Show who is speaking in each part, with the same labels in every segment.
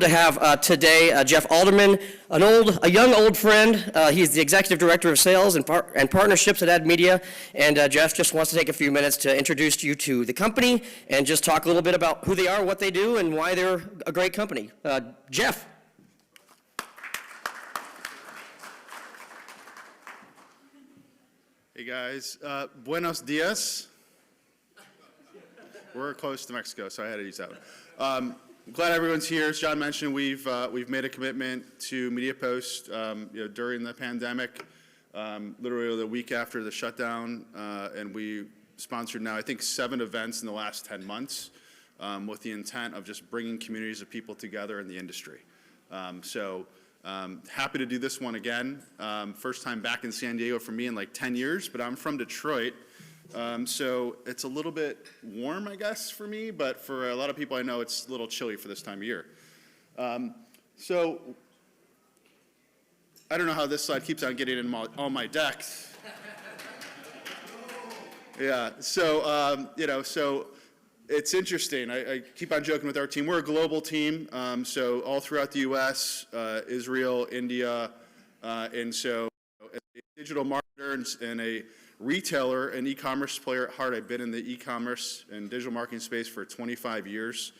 Speaker 1: To have today Jeff Alderman, a young old friend. He's the Executive Director of Sales and Partnerships at AdMedia, and Jeff just wants to take a few minutes to introduce you to the company and just talk a little bit about who they are, what they do, and why they're a great company. Jeff.
Speaker 2: Hey guys, buenos dias. We're close to Mexico, so I had to use that one. Glad everyone's here. As John mentioned, we've made a commitment to media post during the pandemic, literally the week after the shutdown, and we sponsored now I think 7 events in the last 10 months with the intent of just bringing communities of people together in the industry. Happy to do this one again. First time back in San Diego for me in like 10 years, but I'm from Detroit. So it's a little bit warm, I guess, for me, but for a lot of people I know it's a little chilly for this time of year. So I don't know how this slide keeps on getting in all my decks. Yeah, so, so it's interesting. I keep on joking with our team. We're a global team, so all throughout the U.S., Israel, India, and so as a digital marketer and a retailer and e-commerce player at heart. I've been in the e-commerce and digital marketing space for 25 years.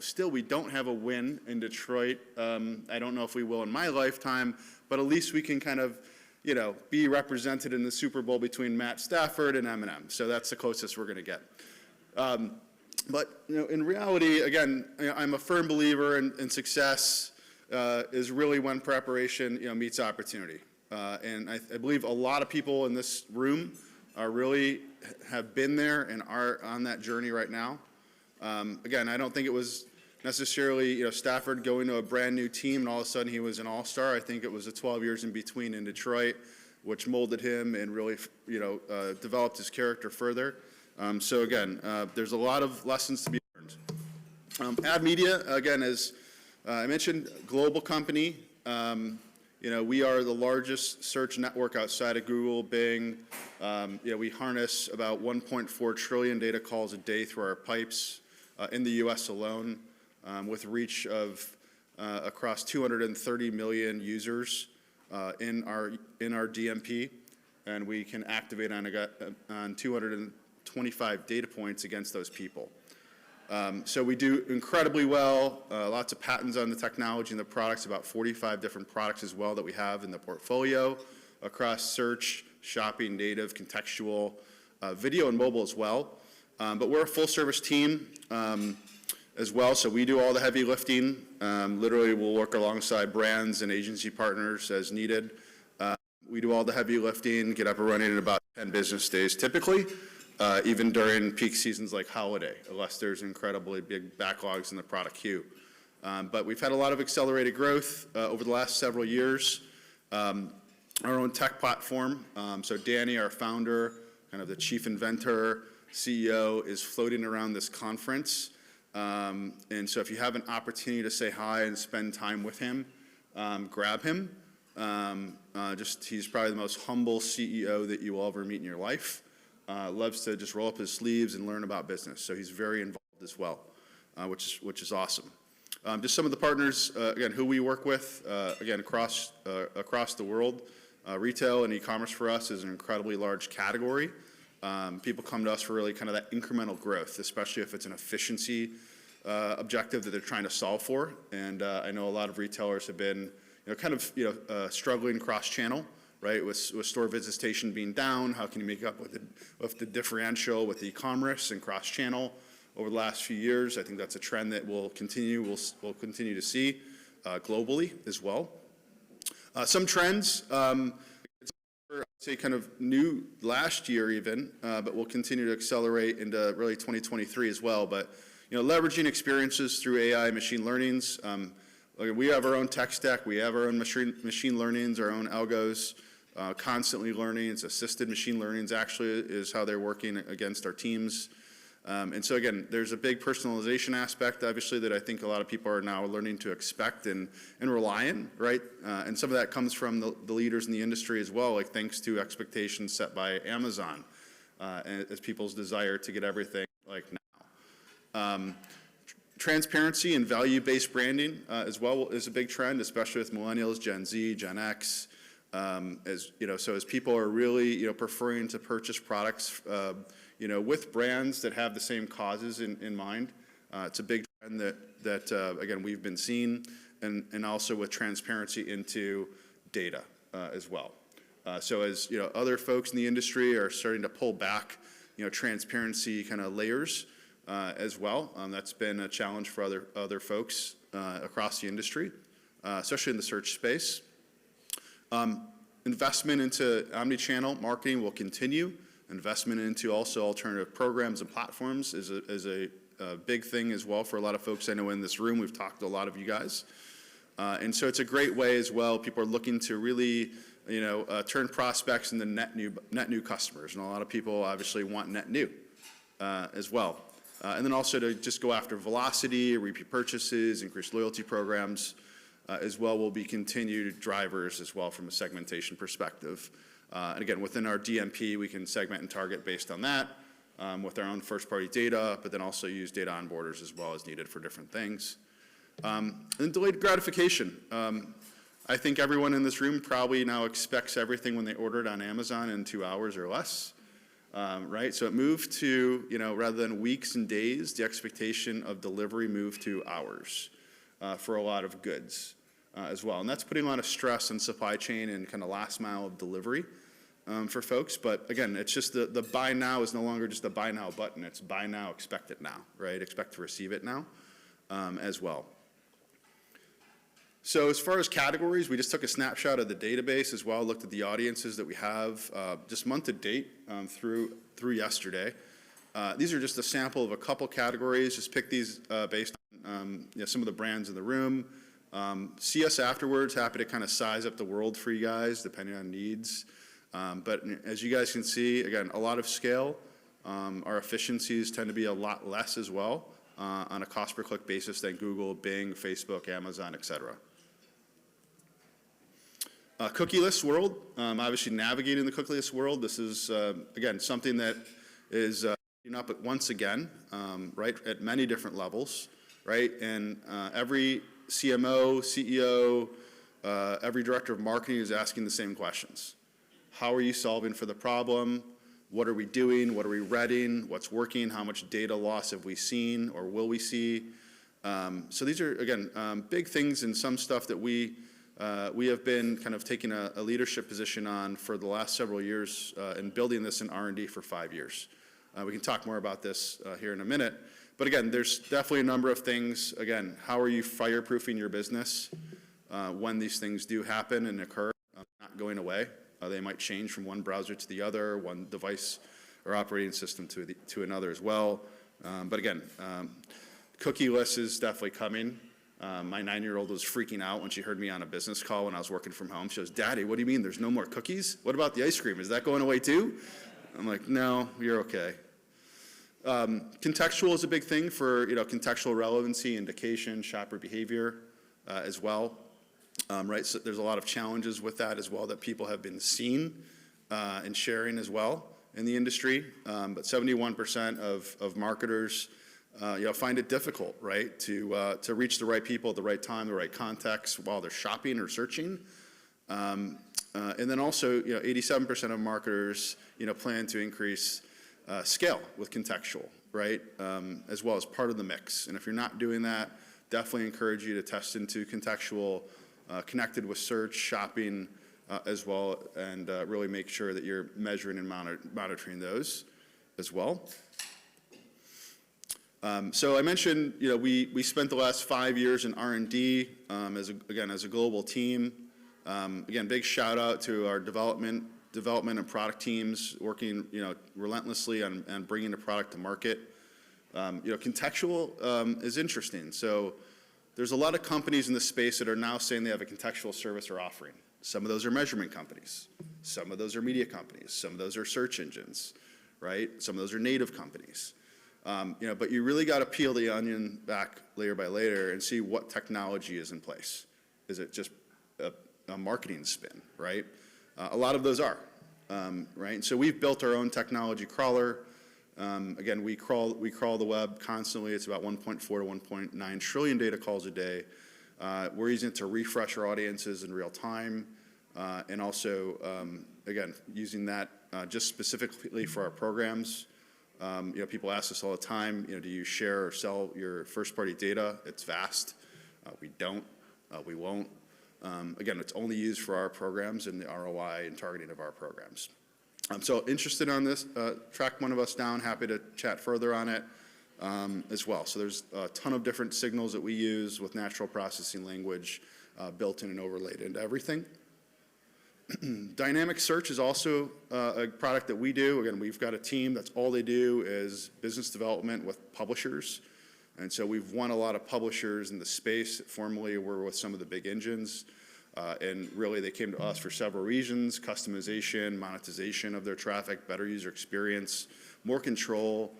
Speaker 2: Still we don't have a win in Detroit. I don't know if we will in my lifetime, but at least we can kind of, be represented in the Super Bowl between Matt Stafford and M&M. So that's the closest we're going to get. But in reality, again, I'm a firm believer in success is really when preparation, meets opportunity. And I believe a lot of people in this room really have been there and are on that journey right now. Again, I don't think it was necessarily Stafford going to a brand new team and all of a sudden he was an all-star. I think it was the 12 years in between in Detroit, which molded him and really developed his character further. So again, there's a lot of lessons to be learned. AdMedia, again, as I mentioned, global company. We are the largest search network outside of Google, Bing. We harness about 1.4 trillion data calls a day through our pipes in the U.S. alone, with reach of across 230 million users in our DMP, and we can activate on 225 data points against those people. So we do incredibly well, lots of patents on the technology and the products, about 45 different products as well that we have in the portfolio across search, shopping, native, contextual, video and mobile as well. But we're a full service team as well, so we do all the heavy lifting. Literally we'll work alongside brands and agency partners as needed. We do all the heavy lifting, get up and running in about 10 business days typically. Even during peak seasons like holiday, unless there's incredibly big backlogs in the product queue. But we've had a lot of accelerated growth over the last several years. Our own tech platform, so Danny, our founder, kind of the chief inventor, CEO, is floating around this conference. And so if you have an opportunity to say hi and spend time with him, grab him. He's probably the most humble CEO that you will ever meet in your life. Loves to just roll up his sleeves and learn about business. So he's very involved as well, which is awesome. Just some of the partners, again, who we work with, again, across the world. Retail and e-commerce for us is an incredibly large category. People come to us for really kind of that incremental growth, especially if it's an efficiency objective that they're trying to solve for. And I know a lot of retailers have been, struggling cross-channel. Right, with store visitation being down, how can you make up with the differential with e-commerce and cross-channel over the last few years? I think that's a trend that we'll continue to see globally as well. Some trends, I'd say kind of new last year even, but we'll continue to accelerate into really 2023 as well. But leveraging experiences through AI and machine learnings. We have our own tech stack, we have our own machine learnings, our own algos. Constantly learning. It's assisted machine learning actually is how they're working against our teams. And so again, there's a big personalization aspect, obviously, that I think a lot of people are now learning to expect and rely on, right? And some of that comes from the leaders in the industry as well, like thanks to expectations set by Amazon as people's desire to get everything like now. Transparency and value-based branding as well is a big trend, especially with millennials, Gen Z, Gen X. As people are really, preferring to purchase products, with brands that have the same causes in mind. It's a big trend that again, we've been seeing, and also with transparency into data as well. So as, other folks in the industry are starting to pull back, transparency kind of layers as well. That's been a challenge for other folks across the industry, especially in the search space. Investment into omni-channel marketing will continue. Investment into also alternative programs and platforms is a big thing as well for a lot of folks I know in this room. We've talked to a lot of you guys. And so it's a great way as well. People are looking to really, turn prospects into net new customers. And a lot of people obviously want net new as well. And then also to just go after velocity, repeat purchases, increase loyalty programs as well will be continued drivers as well from a segmentation perspective. And again, within our DMP, we can segment and target based on that with our own first-party data, but then also use data onboarders as well as needed for different things. And delayed gratification. I think everyone in this room probably now expects everything when they order it on Amazon in 2 hours or less. Right? So it moved to, rather than weeks and days, the expectation of delivery moved to hours for a lot of goods as well. And that's putting a lot of stress on supply chain and kind of last mile of delivery for folks. But again, it's just the buy now is no longer just a buy now button. It's buy now, expect it now, right? Expect to receive it now as well. So as far as categories, we just took a snapshot of the database as well, looked at the audiences that we have just month to date through yesterday. These are just a sample of a couple categories. Just pick these based on some of the brands in the room. See us afterwards. Happy to kind of size up the world for you guys depending on needs. But as you guys can see, again, a lot of scale. Our efficiencies tend to be a lot less as well on a cost per click basis than Google, Bing, Facebook, Amazon, et cetera. Cookieless world, obviously navigating the cookieless world. This is, again, something that is up once again, right, at many different levels, right? And every CMO, CEO, every director of marketing is asking the same questions. How are you solving for the problem? What are we doing? What are we reading? What's working? How much data loss have we seen or will we see? So these are, again, big things and some stuff that we have been kind of taking a leadership position on for the last several years and building this in R&D for 5 years. We can talk more about this here in a minute. But again, there's definitely a number of things. Again, how are you fireproofing your business when these things do happen and occur, not going away? They might change from one browser to the other, one device or operating system to another as well. But again, cookieless is definitely coming. My 9-year-old was freaking out when she heard me on a business call when I was working from home. She goes, "Daddy, what do you mean there's no more cookies? What about the ice cream? Is that going away too?" I'm like, "No, you're okay." Contextual is a big thing for contextual relevancy, indication, shopper behavior as well. Right, so there's a lot of challenges with that as well that people have been seeing and sharing as well in the industry. But 71% of marketers find it difficult, right, to reach the right people at the right time, the right context while they're shopping or searching. And then also, 87% of marketers, plan to increase scale with contextual, right, as well as part of the mix. And if you're not doing that, definitely encourage you to test into contextual, connected with search, shopping as well, and really make sure that you're measuring and monitoring those as well. So I mentioned, we spent the last 5 years in R&D as a global team. Again, big shout out to our development and product teams working, relentlessly on bringing the product to market. Contextual is interesting. So there's a lot of companies in the space that are now saying they have a contextual service or offering. Some of those are measurement companies. Some of those are media companies. Some of those are search engines, right? Some of those are native companies. But you really got to peel the onion back layer by layer and see what technology is in place. Is it just a marketing spin, right? A lot of those are, right? And so we've built our own technology crawler Again, we crawl the web constantly. It's about 1.4 to 1.9 trillion data calls a day. We're using it to refresh our audiences in real time, and also, again, using that just specifically for our programs. People ask us all the time, do you share or sell your first-party data? It's vast. We don't. We won't. Again, it's only used for our programs and the ROI and targeting of our programs. So interested on this, track one of us down. Happy to chat further on it as well. So there's a ton of different signals that we use with natural processing language built in and overlaid into everything. Dynamic search is also a product that we do. Again, we've got a team that's all they do is business development with publishers. And so we've won a lot of publishers in the space. Formerly, we're with some of the big engines. And really, they came to us for several reasons: customization, monetization of their traffic, better user experience, more control,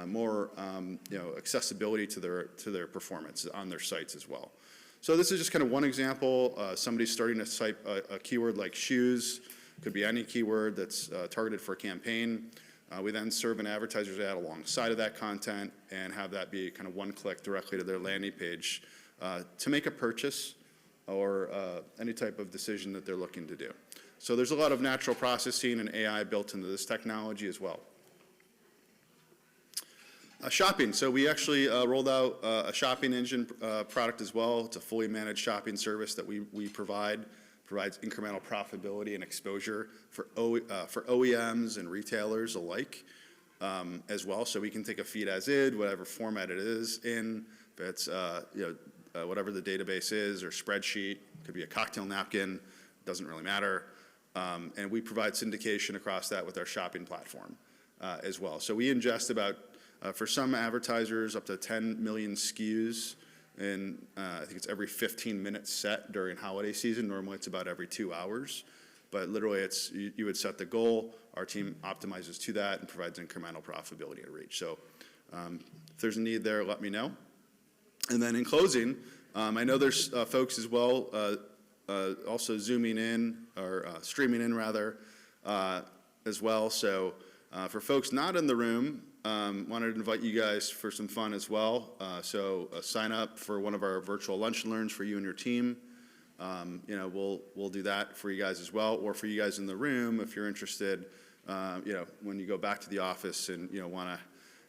Speaker 2: more accessibility to their performance on their sites as well. So this is just kind of one example. Somebody's starting to type a keyword like shoes. Could be any keyword that's targeted for a campaign. We then serve an advertiser's ad alongside of that content and have that be kind of one click directly to their landing page to make a purchase or any type of decision that they're looking to do. So there's a lot of natural processing and AI built into this technology as well. Shopping. So we actually rolled out a shopping engine product as well. It's a fully managed shopping service that we provide. Provides incremental profitability and exposure for OEMs and retailers alike as well. So we can take a feed as is, whatever format it is in. If it's whatever the database is or spreadsheet, could be a cocktail napkin, doesn't really matter. And we provide syndication across that with our shopping platform as well. So we ingest about, for some advertisers, up to 10 million SKUs. And I think it's every 15 minutes set during holiday season. Normally it's about every 2 hours. But literally it's you would set the goal. Our team optimizes to that and provides incremental profitability and reach. So if there's a need there, let me know. And then in closing, I know there's folks as well also zooming in or streaming in rather as well. So for folks not in the room, wanted to invite you guys for some fun as well. So sign up for one of our virtual lunch and learns for you and your team. We'll do that for you guys as well, or for you guys in the room if you're interested. When you go back to the office and want to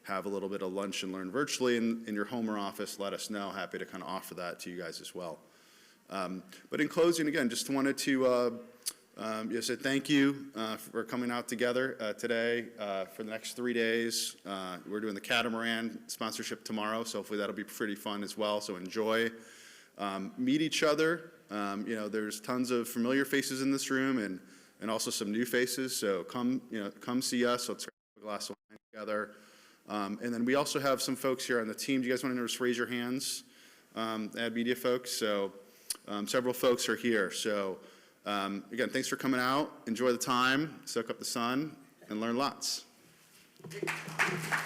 Speaker 2: have a little bit of lunch and learn virtually in your home or office, let us know. Happy to kind of offer that to you guys as well. But in closing, again, just wanted to say thank you for coming out together today for the next 3 days. We're doing the Catamaran sponsorship tomorrow, so hopefully that'll be pretty fun as well. So enjoy, meet each other. There's tons of familiar faces in this room and also some new faces. So come see us. Let's have a glass of wine together. And then we also have some folks here on the team. Do you guys want to just raise your hands? AdMedia folks. So several folks are here. So. Again, thanks for coming out. Enjoy the time, soak up the sun, and learn lots.